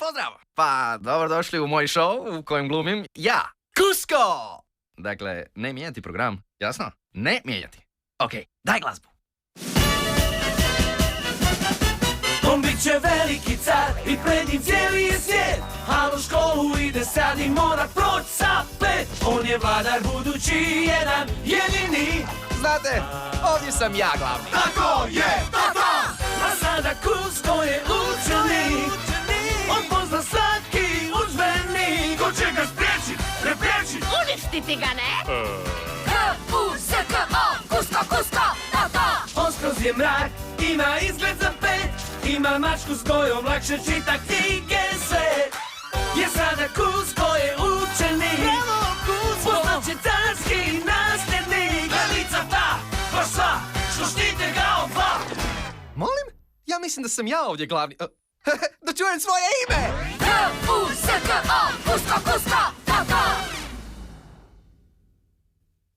pozdrav! Pa, dobrodošli u moj show u kojem glumim ja, Kusko! Dakle, ne mijenjati program, jasno? Ne mijenjati. Okej, daj glazbu. On bit će veliki car i pred njim cijeli je svijet. A u školu ide sad i mora proć sa pet. On je vladar budući jedan jedini. Znate, ovdje sam ja glavni. Tako je, tata! A sada Kusko je učenik. On pozna svaki udžbenik. Ko će ga spriječit, ne priječit? Uništiti ga, ne? K-U-S-K-O, Kusko, Kusko, to! On skroz je mrak, ima izgled za pet. Ima mačku s kojom lakše čita knjige sve. Jer sada Kusko je učenik. Poznat će carski nasljednik. Velica ta, baš sva, što štite ga od zla. Molim? Ja mislim da sam ja ovdje glavni. Da čujem svoje ime!